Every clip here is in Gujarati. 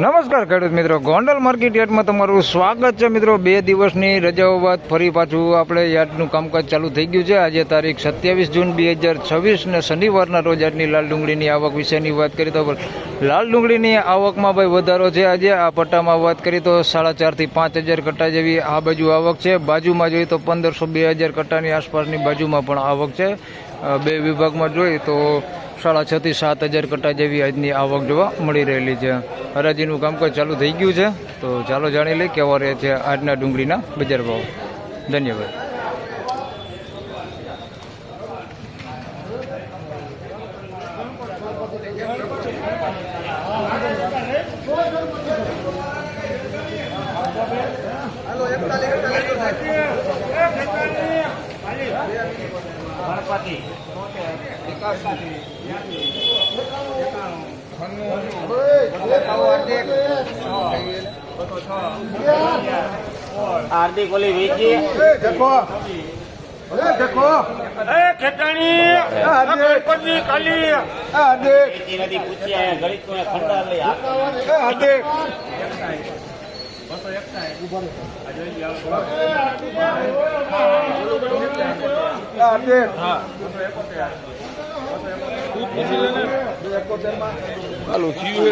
નમસ્કાર ખેડૂત મિત્રો, ગોંડલ માર્કેટ યાર્ડમાં તમારું સ્વાગત છે. મિત્રો, 2 દિવસની રજાઓ બાદ ફરી પાછું આપણે યાર્ડનું કામકાજ ચાલુ થઈ ગયું છે. આજે તારીખ 27 જૂન 2026 ને શનિવારના રોજ આજની લાલ ડુંગળીની આવક વિશેની વાત કરીએ તો લાલ ડુંગળીની આવકમાં ભાઈ વધારો છે. આજે આ પટ્ટામાં વાત કરીએ તો 4.5 થી 5,000 કટ્ટા જેવી આ બાજુ આવક છે. બાજુમાં જોઈએ તો 1,500-2,000 કટ્ટાની આસપાસની બાજુમાં પણ આવક છે. બે વિભાગમાં જોઈએ તો 6.5 થી 7,000 કટ્ટા જેવી આજની આવક જોવા મળી રહેલી છે. હરાજીનું કામકાજ ચાલુ થઈ ગયું છે, તો ચાલો જાણી લઈએ કેવા રહે છે આજના ડુંગળીના બજાર ભાવ. ધન્યવાદ. હાર્दिक ओली वीजी देखो देखो खेताणी गणपति काली नदी पूछी आया गणित को खंडा लई हार्दिक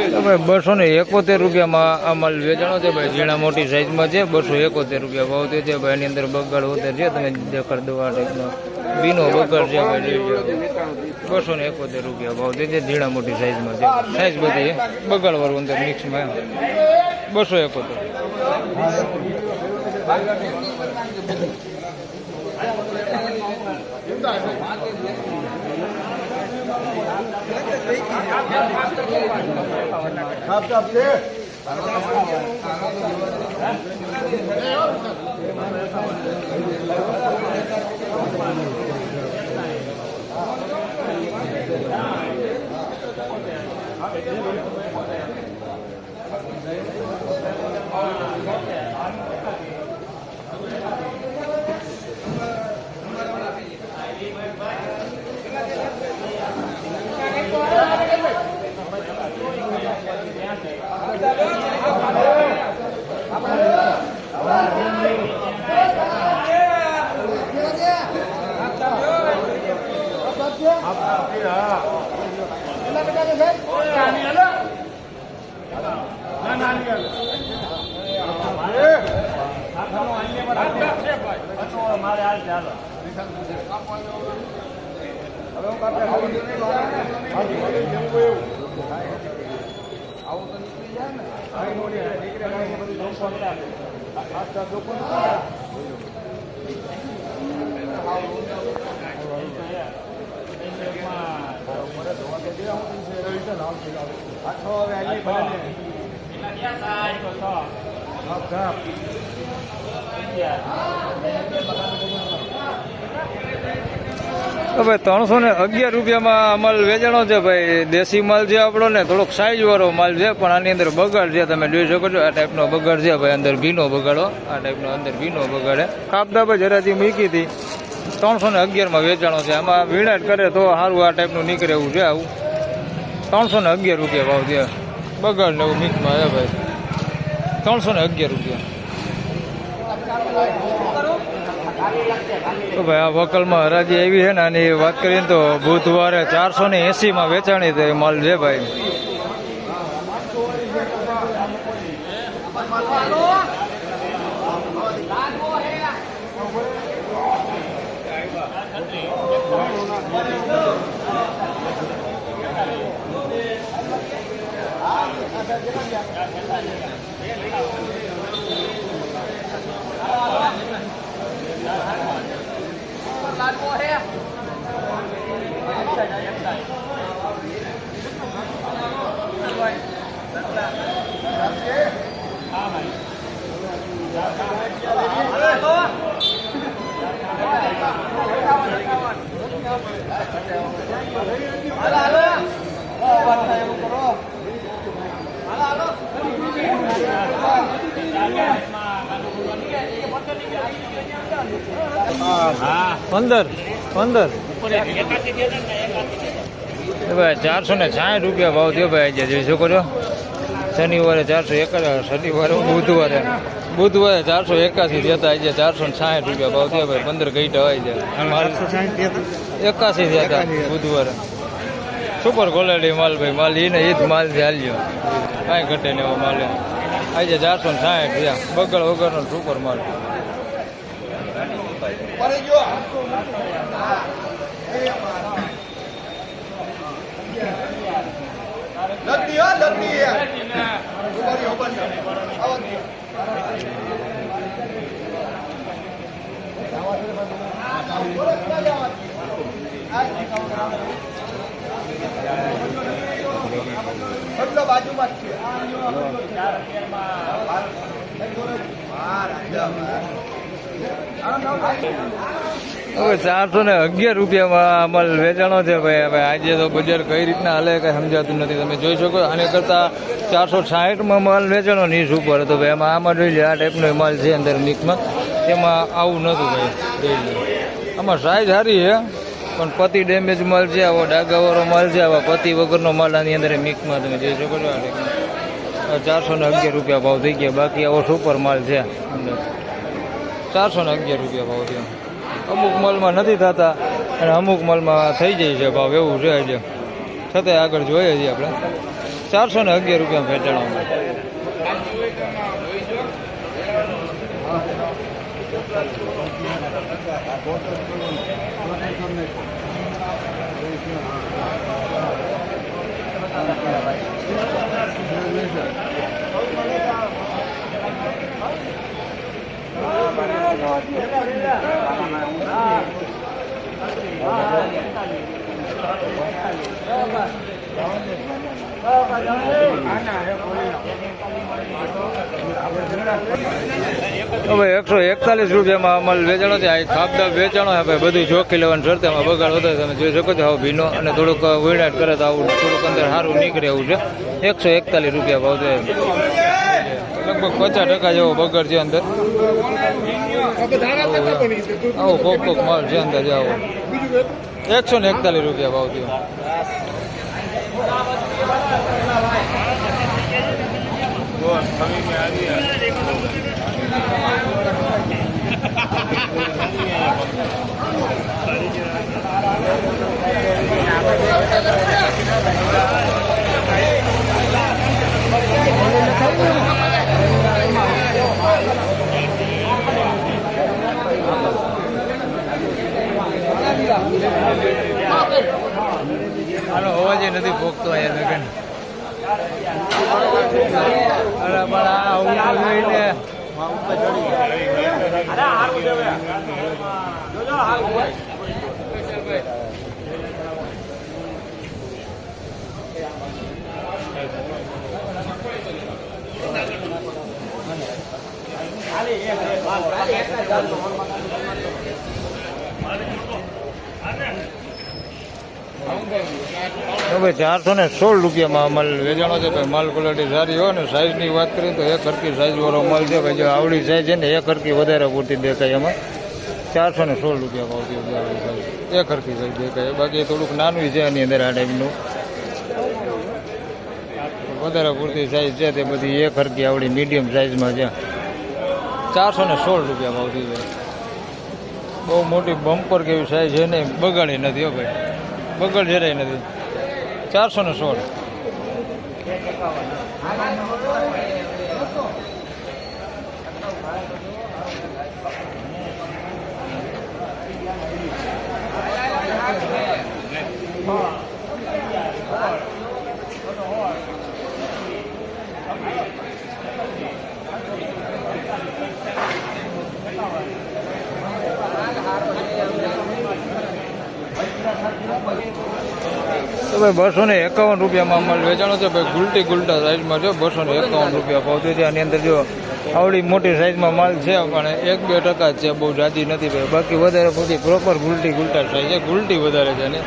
તમે 271 રૂપિયામાં આ માલ વેચાણો છે ભાઈ. ઝીણા મોટી સાઈઝમાં છે. 271 રૂપિયા ભાવ છે ભાઈ. એની અંદર બગાડ વધારે છે, તમે દેખાડ દો આ ટાઈપનો બીનો બગાડ છે ભાઈ. 271 રૂપિયા ભાવ છે. ઝીણા મોટી સાઈઝમાં છે. સાઈઝ બધી બગાડ વાળું અંદર મિક્સમાં 271. તો ભાઈ 311 રૂપિયામાં માલ વેચાણો છે ભાઈ. દેશી માલ છે આપણો ને થોડોક સાઈઝ વાળો માલ છે, પણ આની અંદર બગાડ છે. તમે જોઈ શકો છો આ ટાઈપનો બગાડ છે ભાઈ. અંદર ભીનો બગાડો, આ ટાઈપનો અંદર ભીનો બગાડે. કાપદા ભાઈ જરાથી મૂકી હતી. 311માં વેચાણો છે. આમાં વીણાટ કરે તો સારું આ ટાઈપનું નીકળે એવું છે. આવું 311 રૂપિયા ભાવ છે. બગાડ ને એવું મિક્સમાં છે ભાઈ. 311 રૂપિયા. તો ભાઈ આ વકલમાં હરાજી આવી છે ને, આની વાત કરીએ તો બુધવારે 480માં વેચાણી તે માલ છે ભાઈ. पंदर पंदर भाई 460 रुपया भाव थो भाई जी शू करो શનિવારે 481, શનિવારે બુધવારે 481 થયા આજે 460 રૂપિયા ભાવ થયા ભાઈ. 15 ગઈટા હોય છે માલ 81 થયા હતા બુધવારે. સુપર ક્વોલિટી માલ ભાઈ, માલ એને એ જ માલ છે હાલ્યો, કાંઈ ઘટે ને એવો માલ. આજે 460 થયા, બગડ વગરનો સુપર માલ. લગડી હો લગડી બાજુમાં જ છે. હવે 411 રૂપિયામાં માલ વેચાણો છે ભાઈ. હવે આજે તો બજાર કઈ રીતના હાલે કઈ સમજાતું નથી. તમે જોઈ શકો આને કરતાં 460માં માલ વેચાણો નીચ ઉપર હતો ભાઈ. આમાં જોઈ લે, આ ટાઈપનો માલ છે અંદર મિક્સમાં, એમાં આવું નહોતું ભાઈ. જોઈ લે આમાં સાઈઝ સારી છે પણ પતિ ડેમેજ માલ છે, આવો ડાગાવાળો માલ છે, આવા પતિ વગરનો માલ આની અંદર મિક્સમાં તમે જોઈ શકો છો. આ 411 રૂપિયા ભાવ થઈ ગયા. બાકી આવો સુપર માલ છે અંદર. 411 રૂપિયા ભાવ થયો. અમુક માલમાં નથી થતા અને અમુક માલમાં થઈ જાય છે ભાવ, એવું છે. આજે છતાંય આગળ જોઈએ છીએ આપણે. 411 રૂપિયા વેચાણો. હવે 141 રૂપિયામાં અમલ વેચાણો છે. આ ખાપદાબ વેચાણો છે ભાઈ. બધું જોખી લેવાનું શરતેમાં બગાડ વધે તમે જોઈ શકો છો. હવે ભીનો અને થોડુંક વીણાટ કરે તો આવું થોડુંક અંદર સારું નીકળે એવું છે. 141 રૂપિયા ભાવ છે. લગભગ 50% જેવો બગાડ છે અંદર. આવો કોક માલ છે અંદર. આવો 141 રૂપિયા ભાવ થયો. આનો અવાજ નથી ભોગતો અહીંયા લગન. અરે પણ આ આવું જોઈને હવે 416 રૂપિયામાં માલ વેચાણો છે ભાઈ. માલ ક્વોલિટી સારી હોય ને સાઈઝની વાત કરીએ તો એક હરકી સાઈઝવાળો માલ છે ભાઈ. જો આવડી સાઈઝ છે ને એક હરકી વધારે પૂરતી દેખાય એમાં. 416 રૂપિયા ભાવ થયો. એક હરકી સાઈઝ દેખાય. બાકી થોડુંક નાનું છે એની અંદર આ ટાઈપનું. વધારે પૂરતી સાઈઝ છે તે બધી એક હરકી આવડી મીડિયમ સાઈઝમાં છે. 416 રૂપિયા ભાવ થયો. બહુ મોટી બમ્પર કેવી સાઈઝ છે ને, બગાડી નથી હો ભાઈ. બગડ જરાય નથી. 416. તો ભાઈ 251 રૂપિયામાં માલ વેચાણો છે ભાઈ. ગુલટી ગુલટા સાઈઝમાં છે. 251 રૂપિયા ભાવ છે. આની અંદર જો આવડી મોટી સાઈઝમાં માલ છે પણ 1-2% જ છે, બહુ જાજી નથી ભાઈ. બાકી વધારે પૂરતી પ્રોપર ગુલટી ગુલટા સાઈઝ છે. ગુલટી વધારે છે અને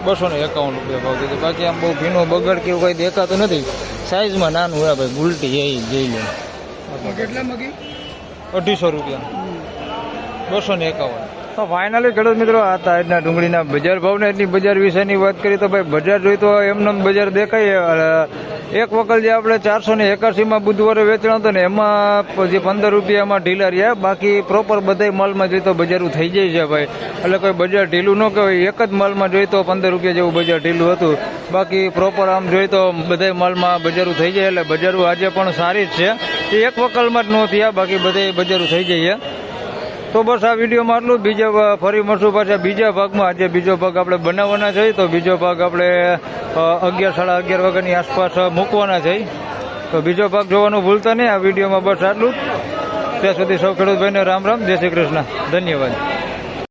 251 રૂપિયા ભાવ છે. બાકી આમ બહુ ભીનો બગડ કે એવું કંઈ દેખાતું નથી. સાઈઝમાં નાનું હોય ભાઈ. ગુલટી એ જોઈ લે. કેટલા મગી? 250 રૂપિયા. 251. તો ફાઇનલી ખેડૂત મિત્રો આ આજના ડુંગળીના બજાર ભાવને એટલી બજાર વિશેની વાત કરી તો ભાઈ બજાર જોઈ તો એમને બજાર દેખાય. એક વખત જે આપણે 481માં બુધવારે વેચાણ હતું ને એમાં જે 15 રૂપિયામાં ઢીલા રહ્યા, બાકી પ્રોપર બધા માલમાં જોઈ તો બજારું થઈ જાય છે ભાઈ. એટલે કોઈ બજાર ઢીલું ન કહેવાય, એક જ માલમાં જોઈ તો 15 રૂપિયા જેવું બજાર ઢીલું હતું, બાકી પ્રોપર આમ જોઈ તો બધા માલમાં બજારું થઈ જાય. એટલે બજારું આજે પણ સારી જ છે, એ એક વકલમાં જ ન થયા, બાકી બધા બજારું થઈ જાય. તો બસ આ વિડીયોમાં આટલું. બીજા ફરી મળશું પાછા બીજા ભાગમાં. આજે બીજો ભાગ આપણે બનાવવાના છે, તો બીજો ભાગ આપણે 11 સાડા 11 વાગ્યાની આસપાસ મૂકવાના છે. તો બીજો ભાગ જોવાનું ભૂલતા નહીં. આ વિડીયોમાં બસ આટલું. ત્યાં સુધી સૌ ખેડૂત ભાઈને રામ રામ, જય શ્રી કૃષ્ણ, ધન્યવાદ.